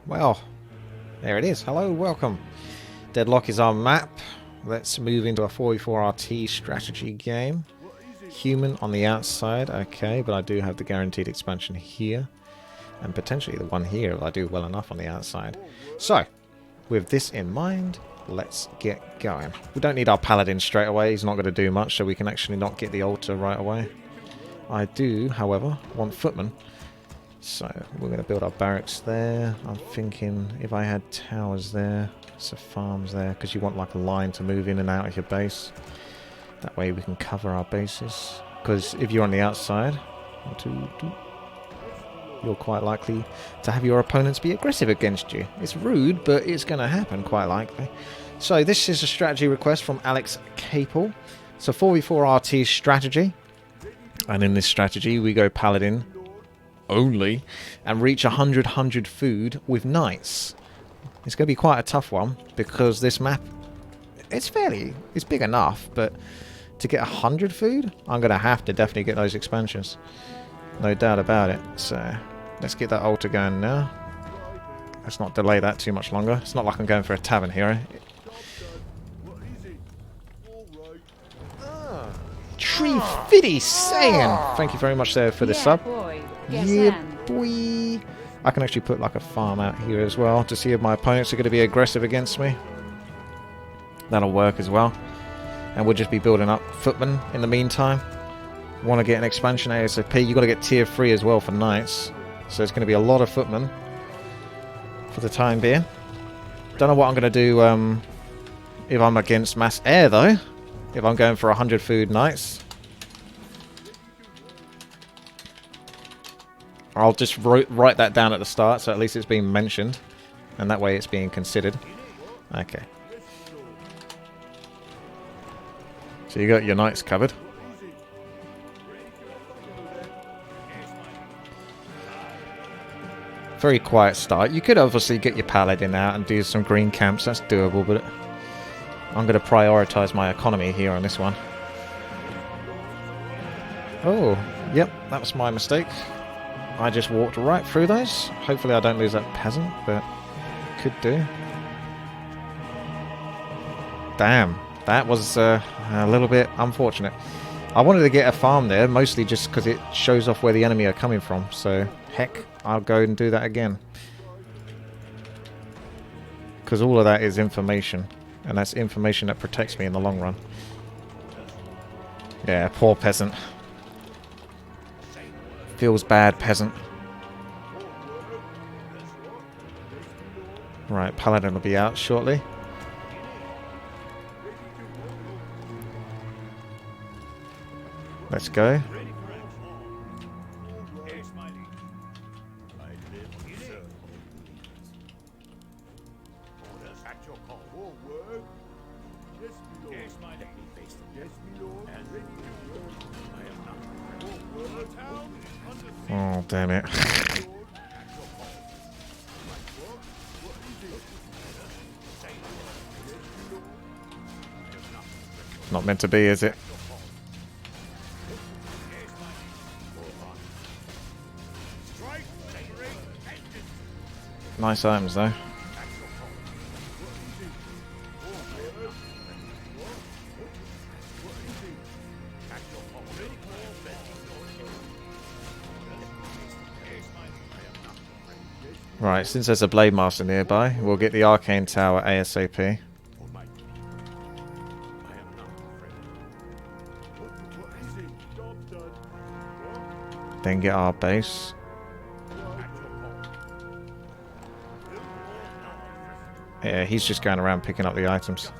Well, there it is. Hello, welcome. Deadlock is our map. Let's move into a 4v4 RT strategy game. Human on the outside, okay, but I do have the guaranteed expansion here. And potentially the one here if I do well enough on the outside. So, with this in mind, let's get going. We don't need our Paladin straight away. He's not going to do much, so we can actually not get the altar right away. I do, however, want footmen. So, we're going to build our barracks there. I'm thinking if I had towers there, so farms there, because you want like a line to move in and out of your base. That way we can cover our bases. Because if you're on the outside, you're quite likely to have your opponents be aggressive against you. It's rude, but it's going to happen quite likely. So this is a strategy request from alexcapel. It's a 4v4 RT strategy. And in this strategy we go Paladin only and reach 100 food with knights. It's going to be quite a tough one because this map, it's big enough, but to get 100 food, I'm going to have to definitely get those expansions. No doubt about it. So, let's get that altar going now. Let's not delay that too much longer. It's not like I'm going for a tavern hero. Tree Fitty saying, thank you very much there for the sub. Boy. Yeah, boy. I can actually put like a farm out here as well to see if my opponents are going to be aggressive against me. That'll work as well. And we'll just be building up footmen in the meantime. Want to get an expansion ASAP. You've got to get tier 3 as well for knights. So it's going to be a lot of footmen for the time being. Don't know what I'm going to do if I'm against mass air though. If I'm going for 100 food knights. I'll just write that down at the start so at least it's being mentioned. And that way it's being considered. Okay. So you got your knights covered. Very quiet start. You could obviously get your Paladin out and do some green camps. That's doable, but I'm going to prioritise my economy here on this one. Oh, yep, that was my mistake. I just walked right through those. Hopefully I don't lose that peasant, but could do. Damn. That was a little bit unfortunate. I wanted to get a farm there, mostly just because it shows off where the enemy are coming from. So, heck, I'll go and do that again. Because all of that is information. And that's information that protects me in the long run. Yeah, poor peasant. Feels bad, peasant. Right, Paladin will be out shortly. Let's go. Oh, damn it. Not meant to be, is it? Nice items though. Right, since there's a Blade Master nearby, we'll get the Arcane Tower ASAP. Then get our base. Yeah, he's just going around picking up the items.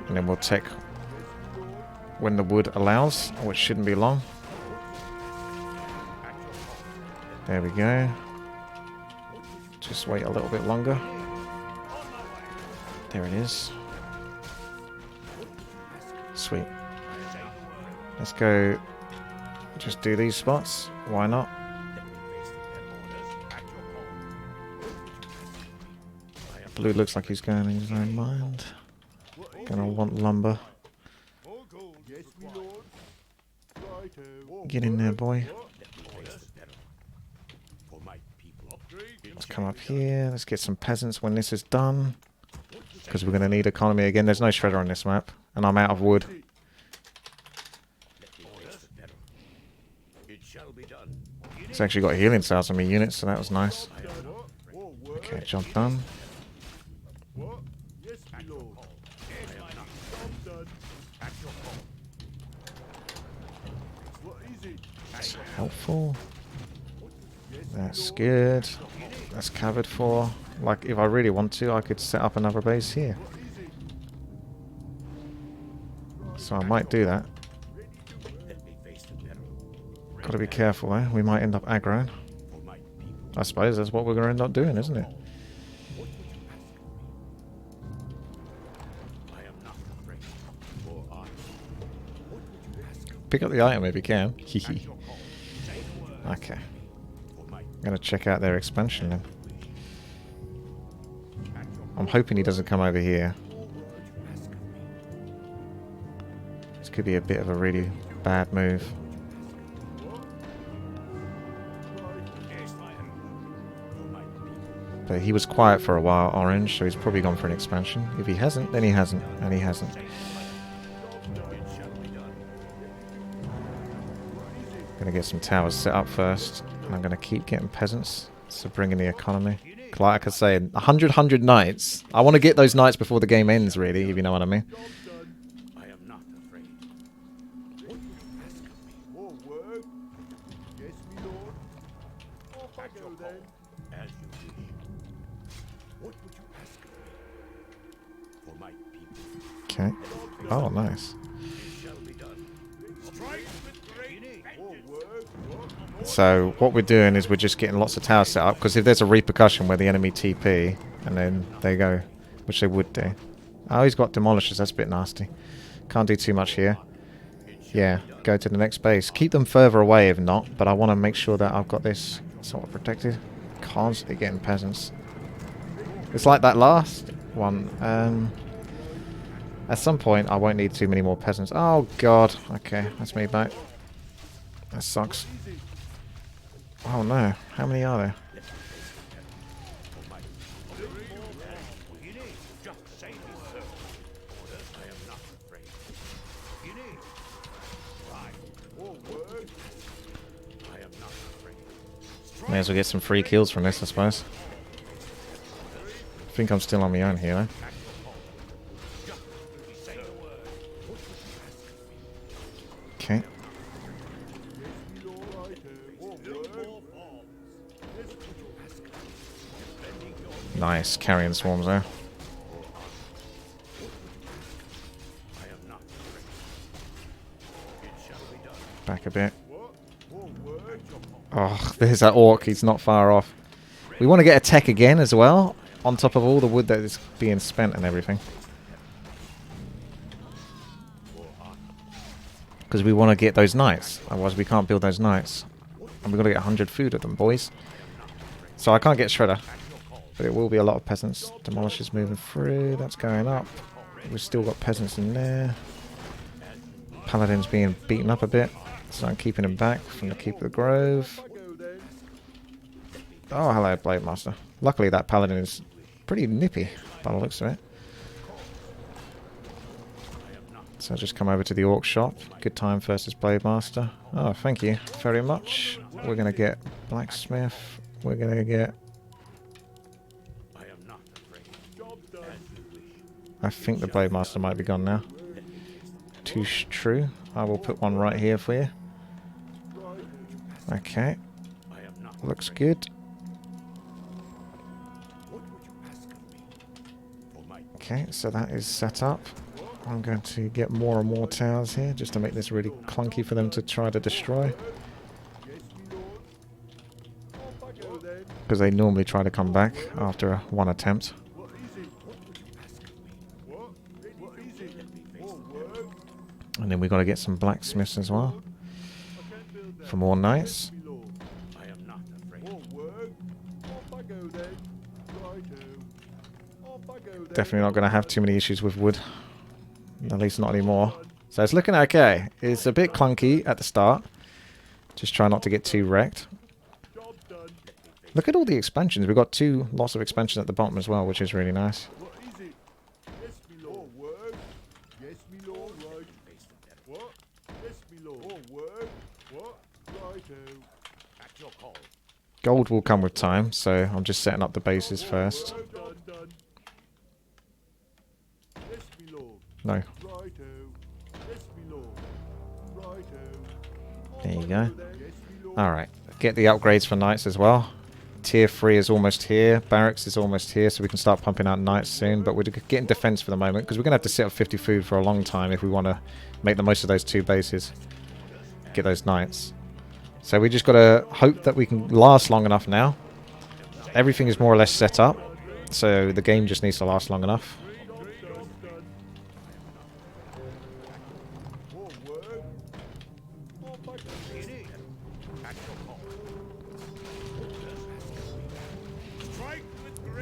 And then we'll take when the wood allows, which shouldn't be long. There we go. Just wait a little bit longer. There it is. Sweet. Let's go just do these spots. Why not? Blue looks like he's going in his own mind. Gonna want lumber. Get in there, boy. Let's come up here. Let's get some peasants when this is done. Because we're going to need economy again. There's no shredder on this map. And I'm out of wood. It's actually got healing cells on my units, so that was nice. Okay, job done. That's helpful. That's good. That's covered for. Like, if I really want to, I could set up another base here. So I might do that. Got to be careful though. We might end up aggroing. I suppose that's what we're going to end up doing, isn't it? Pick up the item if you can. Hehe. Okay. I'm going to check out their expansion then. I'm hoping he doesn't come over here. This could be a bit of a really bad move. But he was quiet for a while, Orange, so he's probably gone for an expansion. If he hasn't, then he hasn't, and he hasn't. Gonna get some towers set up first, and I'm gonna keep getting peasants to bring in the economy. Like I say, 100 knights. I want to get those knights before the game ends, really, if you know what I mean. Okay. Oh, nice. So what we're doing is we're just getting lots of towers set up, because if there's a repercussion where the enemy TP and then they go, which they would do. Oh, he's got demolishers. That's a bit nasty. Can't do too much here. Yeah, go to the next base. Keep them further away if not, but I want to make sure that I've got this somewhat protected. Constantly getting peasants. It's like that last one. At some point, I won't need too many more peasants. Oh, God. Okay, that's me back. That sucks. Oh, no. How many are there? May as well get some free kills from this, I suppose. I think I'm still on my own here, though. Okay. Nice, carrying swarms there. Back a bit. Oh, there's that orc, he's not far off. We want to get a tech again as well, on top of all the wood that is being spent and everything. Because we want to get those knights, otherwise we can't build those knights. And we've got to get 100 food of them, boys. So I can't get Shredder, but it will be a lot of peasants. Demolishers moving through, that's going up. We've still got peasants in there. Paladin's being beaten up a bit, so I'm keeping him back from the Keep of the Grove. Oh, hello, Blade Master. Luckily that Paladin is pretty nippy by the looks of it. So I'll just come over to the Orc shop. Good time versus Blade Master. Oh, thank you very much. We're going to get Blacksmith. We're going to get... I think the Blade Master might be gone now. Too true. I will put one right here for you. Okay. Looks good. Okay, so that is set up. I'm going to get more and more towers here just to make this really clunky for them to try to destroy. Because they normally try to come back after one attempt. And then we've got to get some blacksmiths as well. For more knights. Definitely not going to have too many issues with wood. At least not anymore. So it's looking okay. It's a bit clunky at the start. Just try not to get too wrecked. Look at all the expansions. We've got lots of expansions at the bottom as well, which is really nice. What is it? Yes, me lord. Word. Yes, me lord. Right. What? Yes, me lord. Word. What? Righto. At your call. Gold will come with time, so I'm just setting up the bases first. Done, done. Yes, me lord. No. Righto. Yes, me lord. Righto. There you go. Yes, me lord. Alright. Get the upgrades for knights as well. Tier 3 is almost here. Barracks is almost here, so we can start pumping out knights soon. But we're getting defense for the moment, because we're going to have to sit up 50 food for a long time if we want to make the most of those 2 bases. Get those knights. So we just got to hope that we can last long enough now. Everything is more or less set up, so the game just needs to last long enough.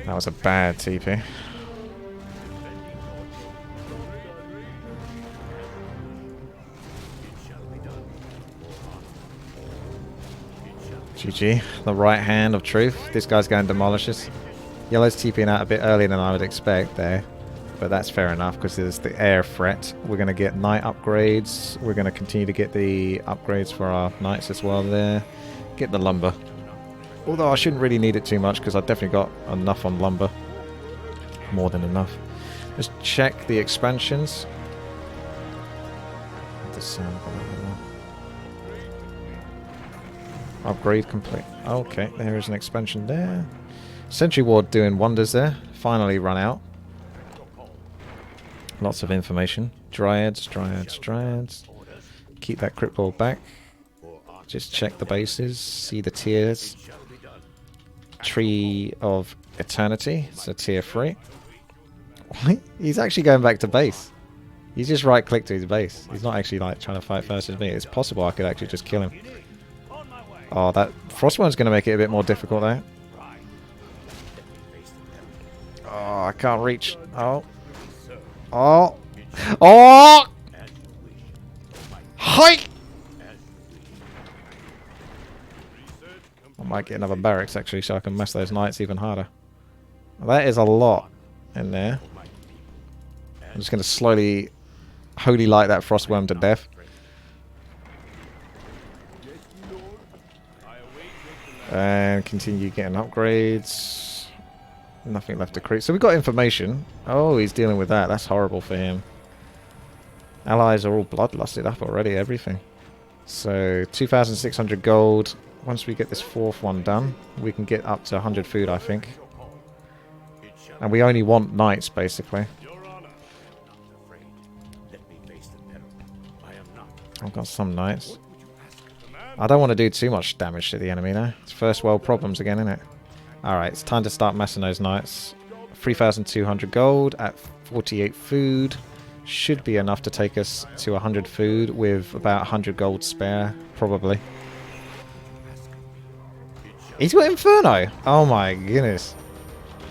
That was a bad TP. GG, the right hand of truth. This guy's going demolishes. Yellow's TPing out a bit earlier than I would expect there. But that's fair enough because there's the air threat. We're going to get knight upgrades. We're going to continue to get the upgrades for our knights as well there. Get the lumber. Although I shouldn't really need it too much because I've definitely got enough on lumber. More than enough. Let's check the expansions. Upgrade complete. Okay, there is an expansion there. Sentry Ward doing wonders there. Finally run out. Lots of information. Dryads, dryads, dryads. Keep that crit ball back. Just check the bases. See the tiers. Tree of Eternity. It's a tier 3. What? He's actually going back to base. He's just right click to his base. He's not actually like trying to fight versus me. It's possible I could actually just kill him. Oh, that Frostworm's going to make it a bit more difficult there. Oh, I can't reach. Oh. Oh. Oh! Hi! I might get another barracks actually so I can mess those knights even harder. That is a lot in there. I'm just going to slowly holy light that Frostworm to death. And continue getting upgrades. Nothing left to create. So we've got information. Oh, he's dealing with that. That's horrible for him. Allies are all bloodlusted up already, everything. So 2,600 gold. Once we get this 4th one done, we can get up to 100 food, I think. And we only want knights, basically. I've got some knights. I don't want to do too much damage to the enemy now. It's first world problems again, isn't it? Alright, it's time to start messing those knights. 3,200 gold at 48 food. Should be enough to take us to 100 food with about 100 gold spare, probably. He's got Inferno! Oh my goodness.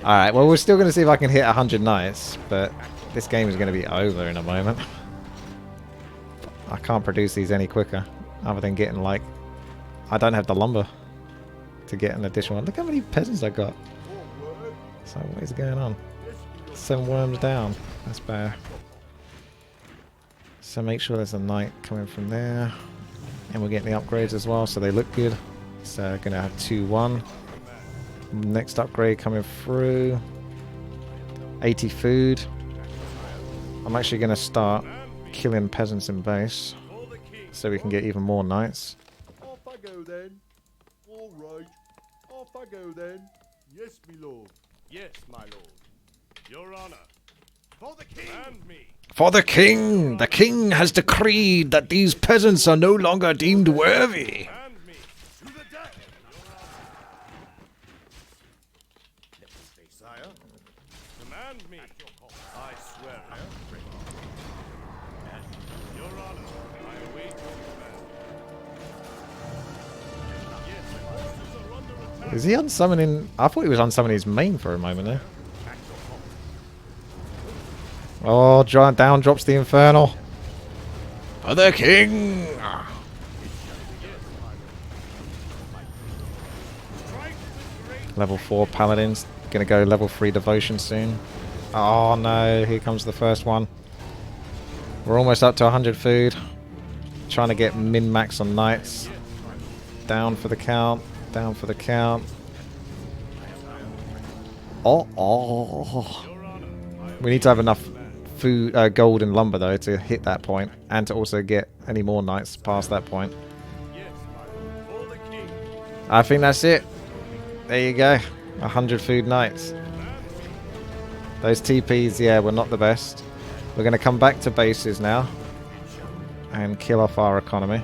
Alright, well we're still going to see if I can hit 100 knights, but this game is going to be over in a moment. I can't produce these any quicker, other than getting like... I don't have the lumber to get an additional one. Look how many peasants I got. So what is going on? 7 worms down. That's bad. So make sure there's a knight coming from there. And we're getting the upgrades as well, so they look good. So going to have 2-1. Next upgrade coming through. 80 food. I'm actually going to start killing peasants in base. So we can get even more knights. Off I go then. All right. Off I go then. Yes, me lord. Yes, my lord. Your honor. For the king. And me. For the king! The king has decreed that these peasants are no longer deemed worthy. And me. To the death. Sire. Command me. I swear. Your honor. I await your command. Is he unsummoning? I thought he was unsummoning his main for a moment there. Oh, giant down drops the Infernal. For the king! Level 4 Paladin's gonna go level 3 Devotion soon. Oh no, here comes the first one. We're almost up to 100 food. Trying to get min-max on knights. Down for the count. Down for the count. Oh. We need to have enough food, gold and lumber though to hit that point, and to also get any more knights past that point. I think that's it. There you go. 100 food knights. Those TPs, yeah, were not the best. We're going to come back to bases now and kill off our economy.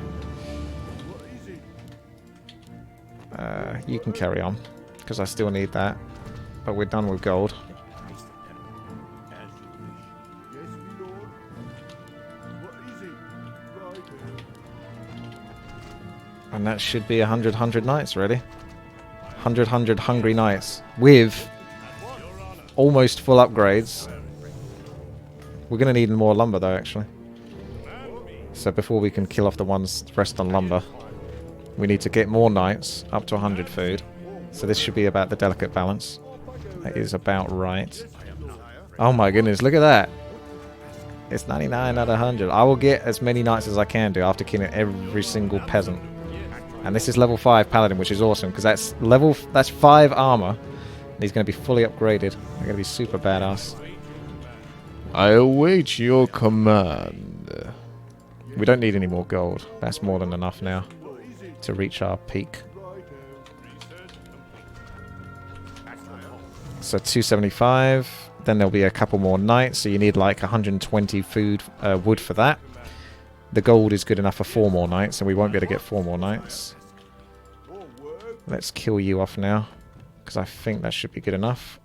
You can carry on, because I still need that. But we're done with gold. And that should be 100 knights, really. 100 hungry knights. With almost full upgrades. We're going to need more lumber, though, actually. So before we can kill off the ones rest on lumber, we need to get more knights, up to 100 food. So this should be about the delicate balance. That is about right. Oh my goodness, look at that. It's 99 out of 100. I will get as many knights as I can do after killing every single peasant. And this is level 5 Paladin, which is awesome, because that's 5 armor. And he's going to be fully upgraded. They're going to be super badass. I await your command. We don't need any more gold. That's more than enough now to reach our peak. So 275. Then there'll be a couple more knights. So you need like 120 wood for that. The gold is good enough for 4 more knights, and we won't be able to get 4 more knights. Let's kill you off now, because I think that should be good enough.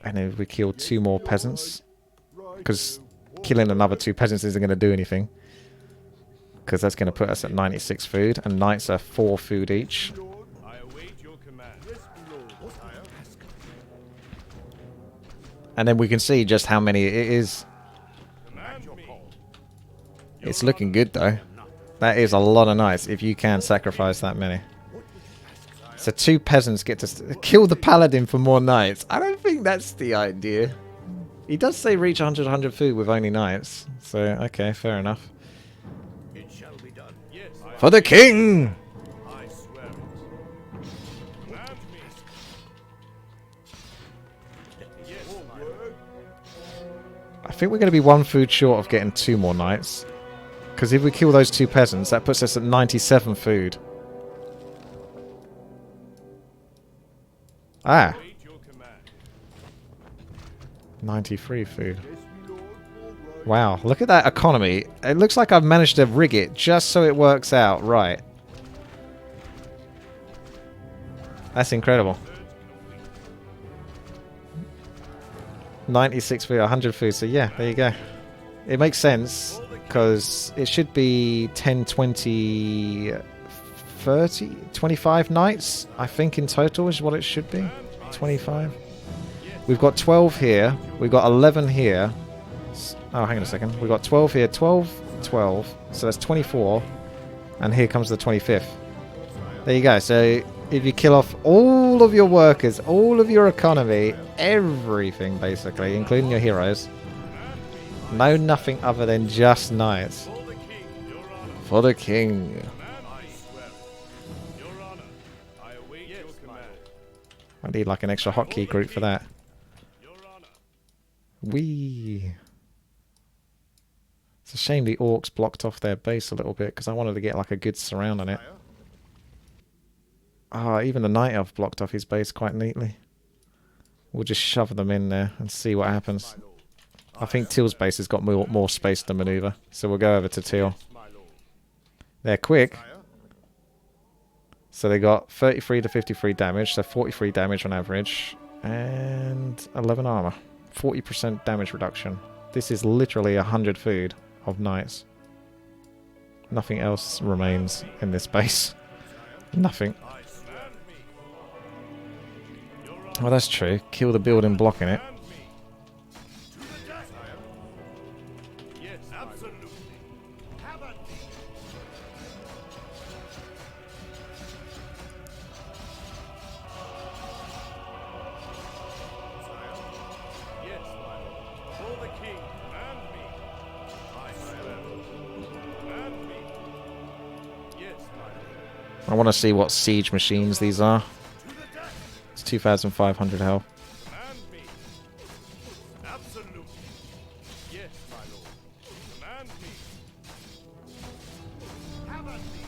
And then we kill 2 more peasants, because killing another 2 peasants isn't going to do anything, because that's going to put us at 96 food, and knights are 4 food each. And then we can see just how many it is. It's looking good though. That is a lot of knights if you can sacrifice that many. So 2 peasants get to kill the paladin for more knights. I don't think that's the idea. He does say reach 100 food with only knights. So, okay, fair enough. It shall be done. Yes, for the king! I swear it. Command me. Yes, my lord. I think we're going to be 1 food short of getting 2 more knights. Because if we kill those 2 peasants, that puts us at 97 food. Ah. 93 food. Wow, look at that economy. It looks like I've managed to rig it just so it works out right. That's incredible. 96 food, 100 food, so yeah, there you go. It makes sense, because it should be 10, 20, 30, 25 knights, I think in total is what it should be. 25. We've got 12 here, we've got 11 here. Oh, hang on a second. We've got 12 here, 12, 12, so that's 24. And here comes the 25th. There you go, so if you kill off all of your workers, all of your economy, everything basically, including your heroes. No, nothing other than just knights. For the king. I need like an extra hotkey group for that. Wee. It's a shame the orcs blocked off their base a little bit, because I wanted to get like a good surround on it. Ah, even the night elf blocked off his base quite neatly. We'll just shove them in there and see what happens. I think Teal's base has got more space to maneuver, so we'll go over to Teal. They're quick. So they got 33 to 53 damage, so 43 damage on average, and 11 armor. 40% damage reduction. This is literally 100 food of knights. Nothing else remains in this base. Nothing. Well, that's true. Kill the building blocking it. I want to see what siege machines these are. It's 2,500 health. Command me. Absolutely. Yes, my lord. Command me. Have at me.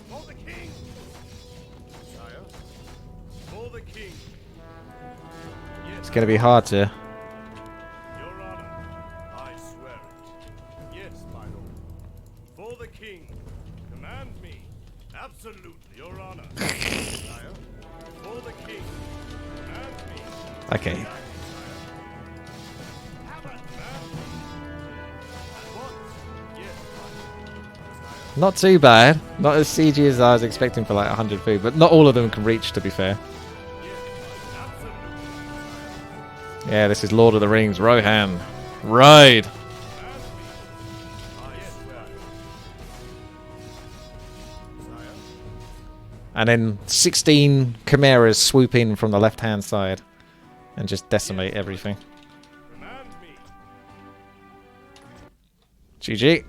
For the king. Sire. For the king. Yes, It's going to be hard to... Your honor. I swear it. Yes, my lord. For the king. Command me. Absolutely, your honor. Sire. For the king. Command me. Okay. Have at me. At once. Yes, my lord. Sire. Not too bad. Not as siegey as I was expecting for like 100 food, but not all of them can reach, to be fair. Yes, absolutely. Yeah, this is Lord of the Rings, Rohan. Ride! I swear. Sire. And then 16 chimeras swoop in from the left-hand side and just decimate everything. Command me. GG.